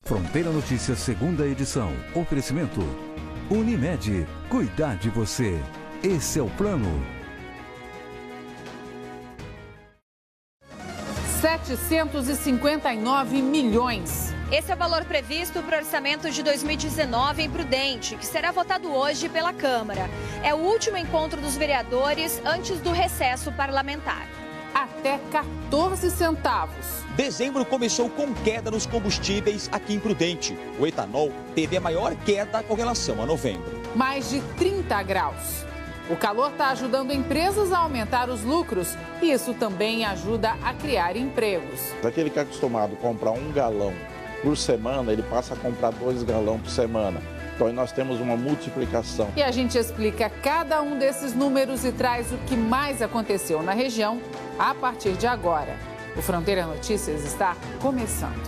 Fronteira Notícias, segunda edição. Oferecimento Unimed. Cuidar de você. Esse é o plano. 759 milhões. Esse é o valor previsto para o orçamento de 2019 em Prudente, que será votado hoje pela Câmara. É o último encontro dos vereadores antes do recesso parlamentar. Até 14 centavos. Dezembro começou com queda nos combustíveis aqui em Prudente. O etanol teve a maior queda com relação a novembro. Mais de 30 graus. O calor está ajudando empresas a aumentar os lucros e isso também ajuda a criar empregos. Aquele que é acostumado a comprar 1 galão por semana, ele passa a comprar 2 galões por semana. Então, nós temos uma multiplicação. E a gente explica cada um desses números e traz o que mais aconteceu na região a partir de agora. O Fronteira Notícias está começando.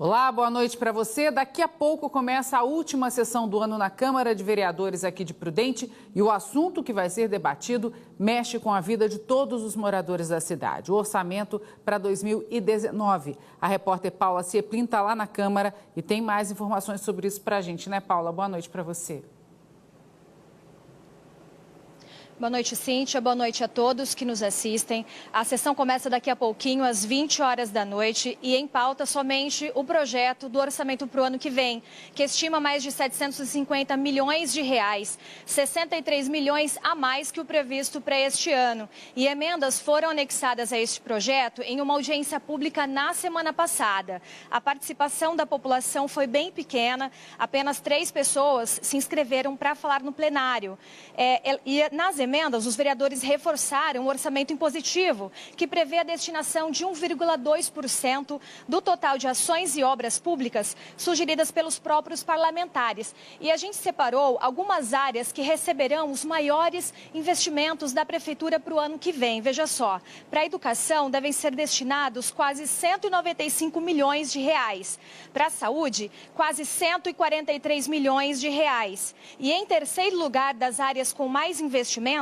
Olá, boa noite para você. Daqui a pouco começa a última sessão do ano na Câmara de Vereadores aqui de Prudente e o assunto que vai ser debatido mexe com a vida de todos os moradores da cidade. O orçamento para 2019. A repórter Paula Cieplin está lá na Câmara e tem mais informações sobre isso para a gente, né, Paula? Boa noite para você. Boa noite, Cíntia. Boa noite a todos que nos assistem. A sessão começa daqui a pouquinho, às 20 horas da noite, e em pauta somente o projeto do orçamento para o ano que vem, que estima mais de 750 milhões de reais, 63 milhões a mais que o previsto para este ano. E emendas foram anexadas a este projeto em uma audiência pública na semana passada. A participação da população foi bem pequena, apenas 3 pessoas se inscreveram para falar no plenário. E nas emendas, os vereadores reforçaram o orçamento impositivo, que prevê a destinação de 1,2% do total de ações e obras públicas sugeridas pelos próprios parlamentares. E a gente separou algumas áreas que receberão os maiores investimentos da Prefeitura para o ano que vem. Veja só, para a educação devem ser destinados quase 195 milhões de reais. Para a saúde, quase 143 milhões de reais. E em terceiro lugar das áreas com mais investimentos,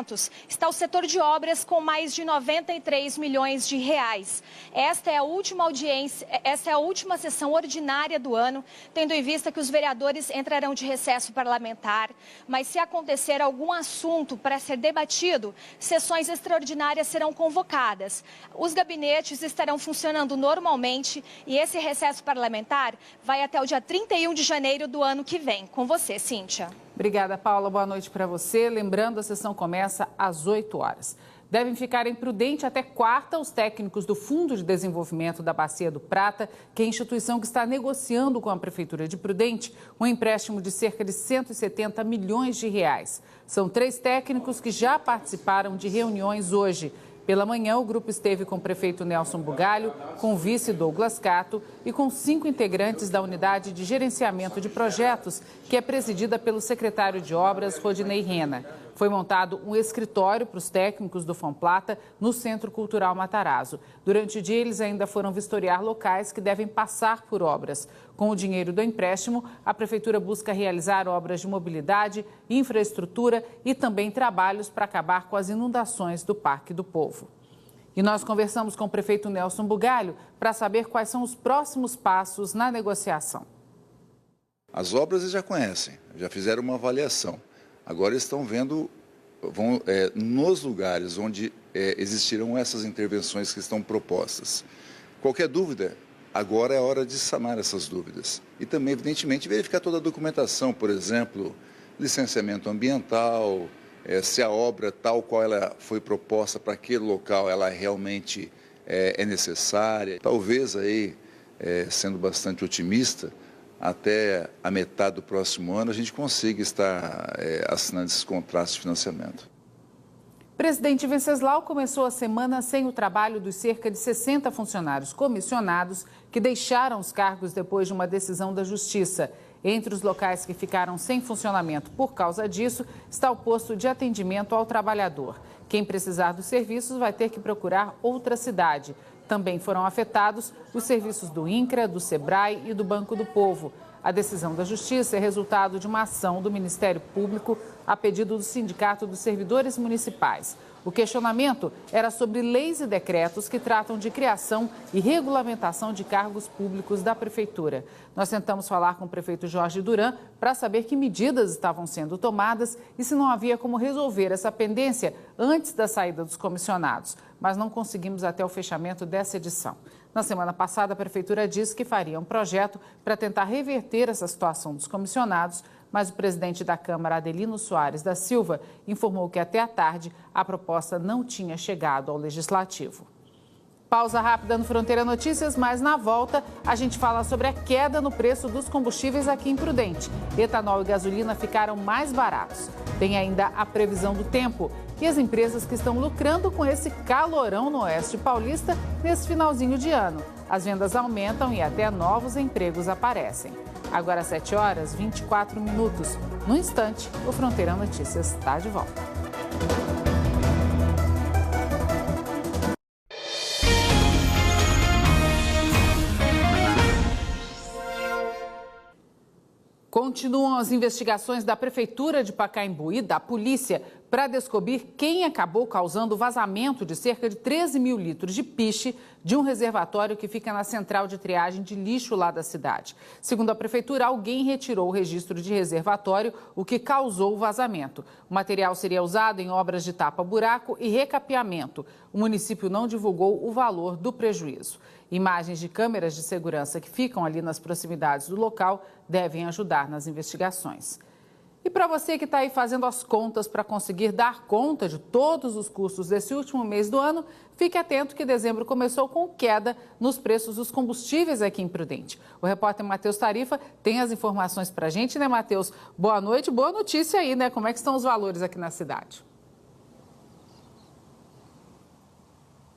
está o setor de obras com mais de 93 milhões de reais. Esta é a última audiência, essa é a última sessão ordinária do ano, tendo em vista que os vereadores entrarão de recesso parlamentar, mas se acontecer algum assunto para ser debatido, sessões extraordinárias serão convocadas. Os gabinetes estarão funcionando normalmente e esse recesso parlamentar vai até o dia 31 de janeiro do ano que vem. Com você, Cíntia. Obrigada, Paula. Boa noite para você. Lembrando, a sessão começa às 8 horas. Devem ficar em Prudente até quarta os técnicos do Fundo de Desenvolvimento da Bacia do Prata, que é a instituição que está negociando com a Prefeitura de Prudente um empréstimo de cerca de 170 milhões de reais. São 3 técnicos que já participaram de reuniões hoje. Pela manhã, o grupo esteve com o prefeito Nelson Bugalho, com o vice Douglas Cato e com 5 integrantes da Unidade de Gerenciamento de Projetos, que é presidida pelo secretário de Obras, Rodinei Rena. Foi montado um escritório para os técnicos do Fomplata no Centro Cultural Matarazzo. Durante o dia, eles ainda foram vistoriar locais que devem passar por obras. Com o dinheiro do empréstimo, a Prefeitura busca realizar obras de mobilidade, infraestrutura e também trabalhos para acabar com as inundações do Parque do Povo. E nós conversamos com o prefeito Nelson Bugalho para saber quais são os próximos passos na negociação. As obras eles já conhecem, já fizeram uma avaliação. Agora estão vendo, nos lugares onde existirão essas intervenções que estão propostas. Qualquer dúvida, agora é a hora de sanar essas dúvidas. E também, evidentemente, verificar toda a documentação, por exemplo, licenciamento ambiental, se a obra tal qual ela foi proposta para aquele local, ela realmente é necessária. Talvez aí, sendo bastante otimista, até a metade do próximo ano a gente consiga estar assinando esses contratos de financiamento. Presidente Venceslau começou a semana sem o trabalho dos cerca de 60 funcionários comissionados que deixaram os cargos depois de uma decisão da Justiça. Entre os locais que ficaram sem funcionamento por causa disso está o posto de atendimento ao trabalhador. Quem precisar dos serviços vai ter que procurar outra cidade. Também foram afetados os serviços do INCRA, do SEBRAE e do Banco do Povo. A decisão da Justiça é resultado de uma ação do Ministério Público a pedido do Sindicato dos Servidores Municipais. O questionamento era sobre leis e decretos que tratam de criação e regulamentação de cargos públicos da Prefeitura. Nós tentamos falar com o prefeito Jorge Duran para saber que medidas estavam sendo tomadas e se não havia como resolver essa pendência antes da saída dos comissionados, mas não conseguimos até o fechamento dessa edição. Na semana passada, a Prefeitura disse que faria um projeto para tentar reverter essa situação dos comissionados, mas o presidente da Câmara, Adelino Soares da Silva, informou que até à tarde a proposta não tinha chegado ao Legislativo. Pausa rápida no Fronteira Notícias, mas na volta a gente fala sobre a queda no preço dos combustíveis aqui em Prudente. Etanol e gasolina ficaram mais baratos. Tem ainda a previsão do tempo e as empresas que estão lucrando com esse calorão no Oeste Paulista nesse finalzinho de ano. As vendas aumentam e até novos empregos aparecem. Agora 7h24. No instante, o Fronteira Notícias está de volta. Continuam as investigações da Prefeitura de Pacaembu e da polícia para descobrir quem acabou causando o vazamento de cerca de 13 mil litros de piche de um reservatório que fica na central de triagem de lixo lá da cidade. Segundo a Prefeitura, alguém retirou o registro de reservatório, o que causou o vazamento. O material seria usado em obras de tapa-buraco e recapeamento. O município não divulgou o valor do prejuízo. Imagens de câmeras de segurança que ficam ali nas proximidades do local devem ajudar nas investigações. E para você que está aí fazendo as contas para conseguir dar conta de todos os custos desse último mês do ano, fique atento que dezembro começou com queda nos preços dos combustíveis aqui em Prudente. O repórter Matheus Tarifa tem as informações para a gente, né, Matheus? Boa noite, boa notícia aí, né? Como é que estão os valores aqui na cidade?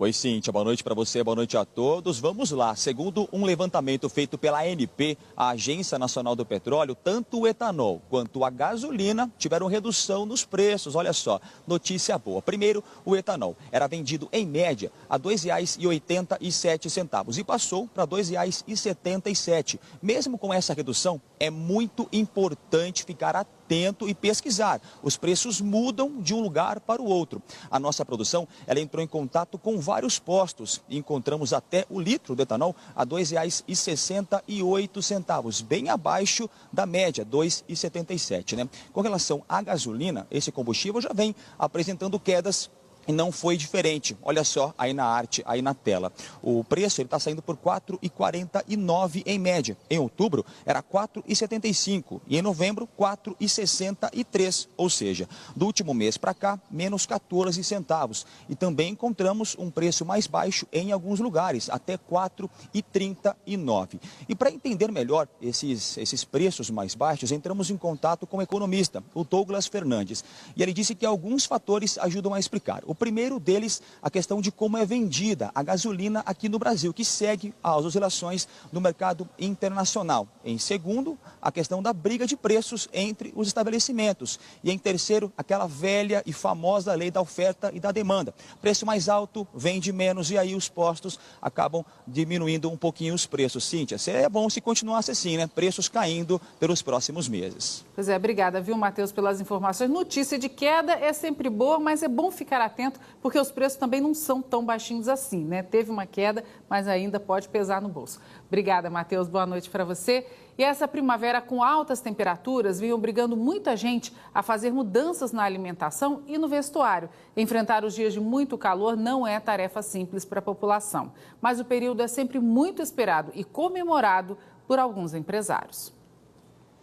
Oi, Cíntia, boa noite para você, boa noite a todos. Vamos lá, segundo um levantamento feito pela ANP, a Agência Nacional do Petróleo, tanto o etanol quanto a gasolina tiveram redução nos preços. Olha só, notícia boa. Primeiro, o etanol era vendido em média a R$ 2,87 e passou para R$ 2,77. Mesmo com essa redução, é muito importante ficar atento e pesquisar. Os preços mudam de um lugar para o outro. A nossa produção, ela entrou em contato com vários postos e encontramos até o litro de etanol a R$ 2,68, bem abaixo da média, R$ 2,77, né? Com relação à gasolina, esse combustível já vem apresentando quedas. E não foi diferente. Olha só aí na arte, aí na tela. O preço está saindo por R$ 4,49 em média. Em outubro era R$ 4,75 e em novembro R$ 4,63. Ou seja, do último mês para cá, menos 14 centavos. E também encontramos um preço mais baixo em alguns lugares, até R$ 4,39. E para entender melhor esses preços mais baixos, entramos em contato com o economista, o Douglas Fernandes. E ele disse que alguns fatores ajudam a explicar. O primeiro deles, a questão de como é vendida a gasolina aqui no Brasil, que segue as oscilações do mercado internacional. Em segundo, a questão da briga de preços entre os estabelecimentos. E em terceiro, aquela velha e famosa lei da oferta e da demanda. Preço mais alto, vende menos e aí os postos acabam diminuindo um pouquinho os preços. Cíntia, é bom se continuasse assim, né? Preços caindo pelos próximos meses. Pois é, obrigada, viu, Matheus, pelas informações. Notícia de queda é sempre boa, mas é bom ficar atento, porque os preços também não são tão baixinhos assim, né? Teve uma queda, mas ainda pode pesar no bolso. Obrigada, Matheus. Boa noite para você. E essa primavera com altas temperaturas vinha obrigando muita gente a fazer mudanças na alimentação e no vestuário. Enfrentar os dias de muito calor não é tarefa simples para a população, mas o período é sempre muito esperado e comemorado por alguns empresários.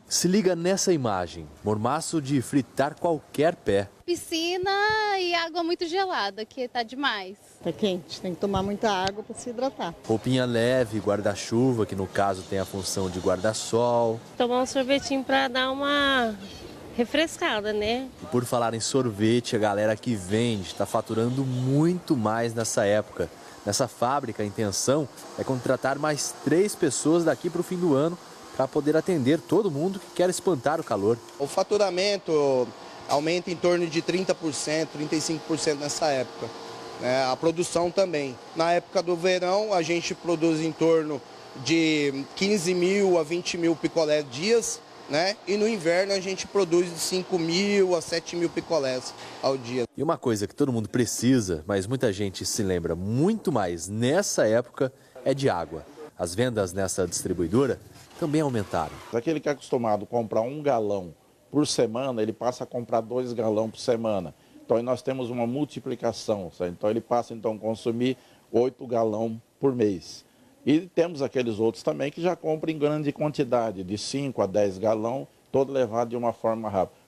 Se liga nessa imagem, mormaço de fritar qualquer pé. Piscina e água muito gelada, que tá demais. Tá quente, tem que tomar muita água para se hidratar. Roupinha leve, guarda-chuva, que no caso tem a função de guarda-sol. Tomar um sorvetinho para dar uma refrescada, né? E por falar em sorvete, a galera que vende está faturando muito mais nessa época. Nessa fábrica, a intenção é contratar mais 3 pessoas daqui para o fim do ano, para poder atender todo mundo que quer espantar o calor. O faturamento aumenta em torno de 30%, 35% nessa época. A produção também. Na época do verão, a gente produz em torno de 15 mil a 20 mil picolés dias, né? E no inverno a gente produz de 5 mil a 7 mil picolés ao dia. E uma coisa que todo mundo precisa, mas muita gente se lembra muito mais nessa época, é de água. As vendas nessa distribuidora também aumentaram. Aquele que é acostumado a comprar 1 galão por semana, ele passa a comprar 2 galões por semana. Então aí nós temos uma multiplicação, sabe? Então ele passa então a consumir 8 galões por mês. E temos aqueles outros também que já compram em grande quantidade, de 5 a 10 galões, todo levado de uma forma rápida.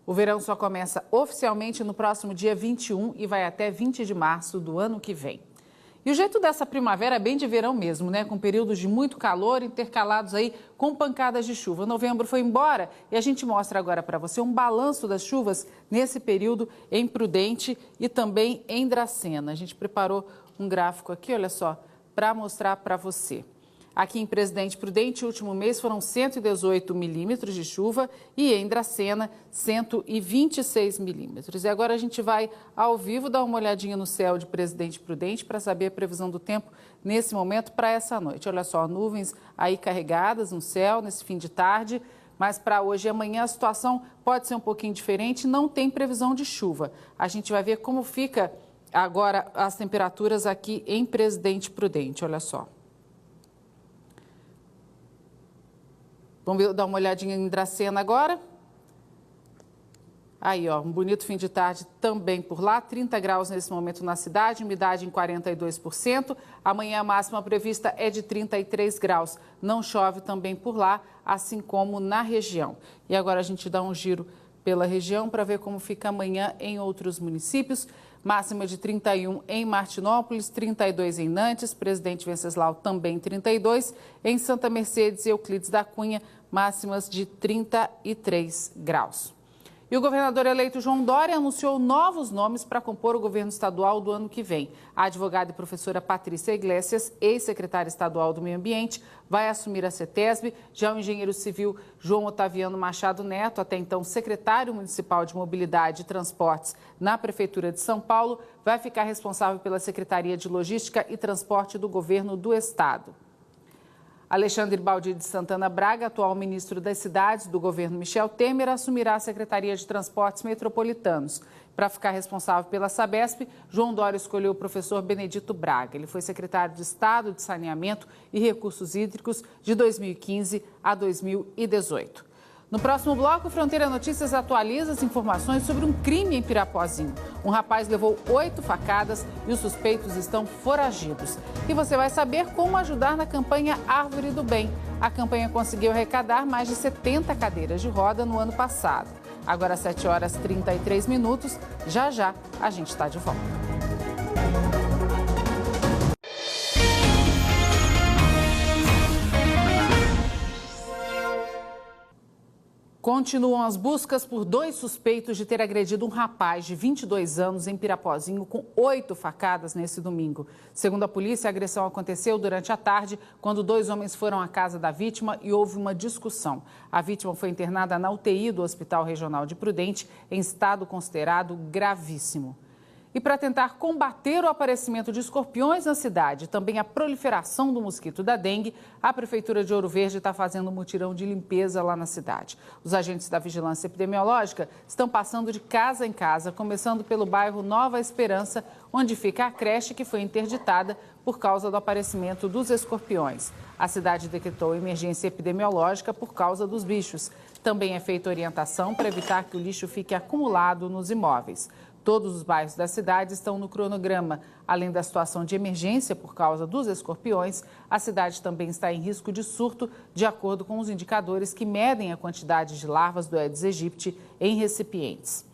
O verão só começa oficialmente no próximo dia 21 e vai até 20 de março do ano que vem. E o jeito dessa primavera é bem de verão mesmo, né? Com períodos de muito calor intercalados aí com pancadas de chuva. Novembro foi embora e a gente mostra agora para você um balanço das chuvas nesse período em Prudente e também em Dracena. A gente preparou um gráfico aqui, olha só, para mostrar para você. Aqui em Presidente Prudente, último mês foram 118 milímetros de chuva e em Dracena, 126 milímetros. E agora a gente vai ao vivo dar uma olhadinha no céu de Presidente Prudente para saber a previsão do tempo nesse momento para essa noite. Olha só, nuvens aí carregadas no céu nesse fim de tarde, mas para hoje e amanhã a situação pode ser um pouquinho diferente, não tem previsão de chuva. A gente vai ver como fica agora as temperaturas aqui em Presidente Prudente, olha só. Vamos dar uma olhadinha em Dracena agora. Aí, ó, um bonito fim de tarde também por lá. 30 graus nesse momento na cidade, umidade em 42%. Amanhã a máxima prevista é de 33 graus. Não chove também por lá, assim como na região. E agora a gente dá um giro pela região para ver como fica amanhã em outros municípios. Máxima de 31 em Martinópolis, 32 em Nantes, Presidente Venceslau também 32. Em Santa Mercedes e Euclides da Cunha, máximas de 33 graus. E o governador eleito João Dória anunciou novos nomes para compor o governo estadual do ano que vem. A advogada e professora Patrícia Iglesias, ex-secretária estadual do Meio Ambiente, vai assumir a CETESB. Já o engenheiro civil João Otaviano Machado Neto, até então secretário municipal de Mobilidade e Transportes na Prefeitura de São Paulo, vai ficar responsável pela Secretaria de Logística e Transporte do governo do estado. Alexandre Baldi de Santana Braga, atual ministro das Cidades do governo Michel Temer, assumirá a Secretaria de Transportes Metropolitanos. Para ficar responsável pela Sabesp, João Dória escolheu o professor Benedito Braga. Ele foi secretário de Estado de Saneamento e Recursos Hídricos de 2015 a 2018. No próximo bloco, Fronteira Notícias atualiza as informações sobre um crime em Pirapozinho. Um rapaz levou 8 facadas e os suspeitos estão foragidos. E você vai saber como ajudar na campanha Árvore do Bem. A campanha conseguiu arrecadar mais de 70 cadeiras de roda no ano passado. Agora, 7h33, já já a gente está de volta. Continuam as buscas por 2 suspeitos de ter agredido um rapaz de 22 anos em Pirapozinho com 8 facadas nesse domingo. Segundo a polícia, a agressão aconteceu durante a tarde, quando 2 homens foram à casa da vítima e houve uma discussão. A vítima foi internada na UTI do Hospital Regional de Prudente em estado considerado gravíssimo. E para tentar combater o aparecimento de escorpiões na cidade e também a proliferação do mosquito da dengue, a Prefeitura de Ouro Verde está fazendo um mutirão de limpeza lá na cidade. Os agentes da Vigilância Epidemiológica estão passando de casa em casa, começando pelo bairro Nova Esperança, onde fica a creche que foi interditada por causa do aparecimento dos escorpiões. A cidade decretou emergência epidemiológica por causa dos bichos. Também é feita orientação para evitar que o lixo fique acumulado nos imóveis. Todos os bairros da cidade estão no cronograma. Além da situação de emergência por causa dos escorpiões, a cidade também está em risco de surto, de acordo com os indicadores que medem a quantidade de larvas do Aedes aegypti em recipientes.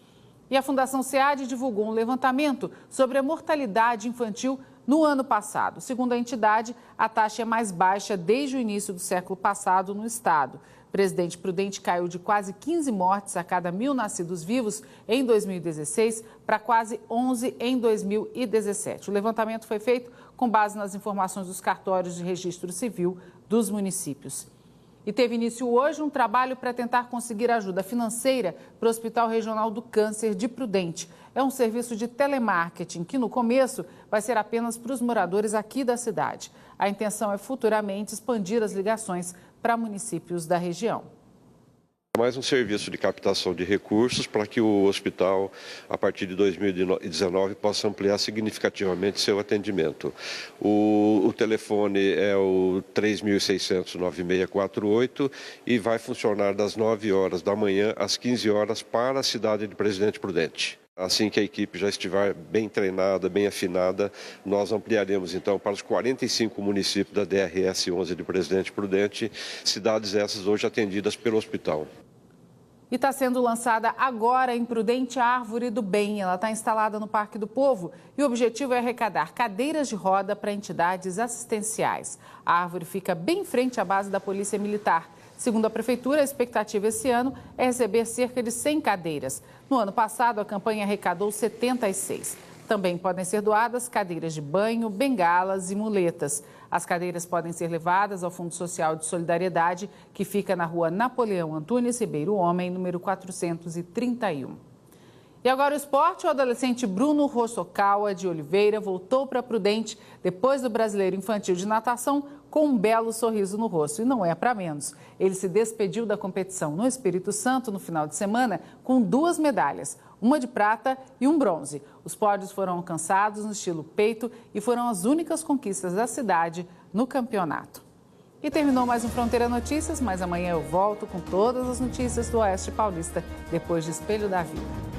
E a Fundação SEAD divulgou um levantamento sobre a mortalidade infantil no ano passado. Segundo a entidade, a taxa é mais baixa desde o início do século passado no estado. Presidente Prudente caiu de quase 15 mortes a cada 1.000 nascidos vivos em 2016 para quase 11 em 2017. O levantamento foi feito com base nas informações dos cartórios de registro civil dos municípios. E teve início hoje um trabalho para tentar conseguir ajuda financeira para o Hospital Regional do Câncer de Prudente. É um serviço de telemarketing que, no começo, vai ser apenas para os moradores aqui da cidade. A intenção é futuramente expandir as ligações para municípios da região. Mais um serviço de captação de recursos para que o hospital, a partir de 2019, possa ampliar significativamente seu atendimento. O telefone é o 3600-9648 e vai funcionar das 9 horas da manhã às 15 horas para a cidade de Presidente Prudente. Assim que a equipe já estiver bem treinada, bem afinada, nós ampliaremos então para os 45 municípios da DRS 11 de Presidente Prudente, cidades essas hoje atendidas pelo hospital. E está sendo lançada agora em Prudente a Árvore do Bem. Ela está instalada no Parque do Povo e o objetivo é arrecadar cadeiras de roda para entidades assistenciais. A árvore fica bem em frente à base da Polícia Militar. Segundo a Prefeitura, a expectativa esse ano é receber cerca de 100 cadeiras. No ano passado, a campanha arrecadou 76. Também podem ser doadas cadeiras de banho, bengalas e muletas. As cadeiras podem ser levadas ao Fundo Social de Solidariedade, que fica na rua Napoleão Antunes Ribeiro Homem, número 431. E agora o esporte, o adolescente Bruno Hosokawa de Oliveira voltou para Prudente depois do Brasileiro Infantil de Natação com um belo sorriso no rosto. E não é para menos. Ele se despediu da competição no Espírito Santo no final de semana com 2 medalhas, uma de prata e um bronze. Os pódios foram alcançados no estilo peito e foram as únicas conquistas da cidade no campeonato. E terminou mais um Fronteira Notícias, mas amanhã eu volto com todas as notícias do Oeste Paulista, depois de Espelho da Vida.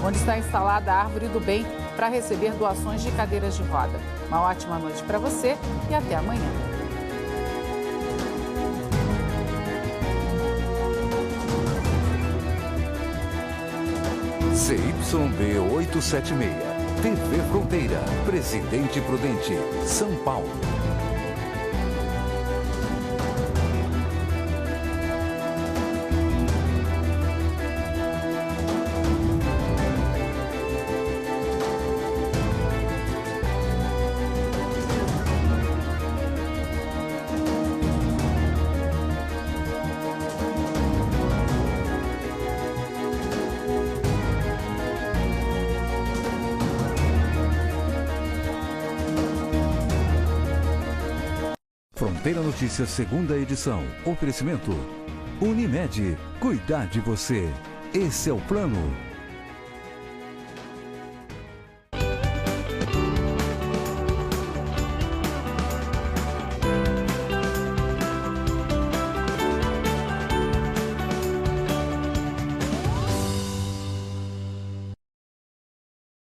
Onde está instalada a Árvore do Bem para receber doações de cadeiras de roda. Uma ótima noite para você e até amanhã. CYB 876, TV Fronteira, Presidente Prudente, São Paulo. Fronteira Notícias, segunda edição. Oferecimento. Unimed. Cuidar de você. Esse é o plano.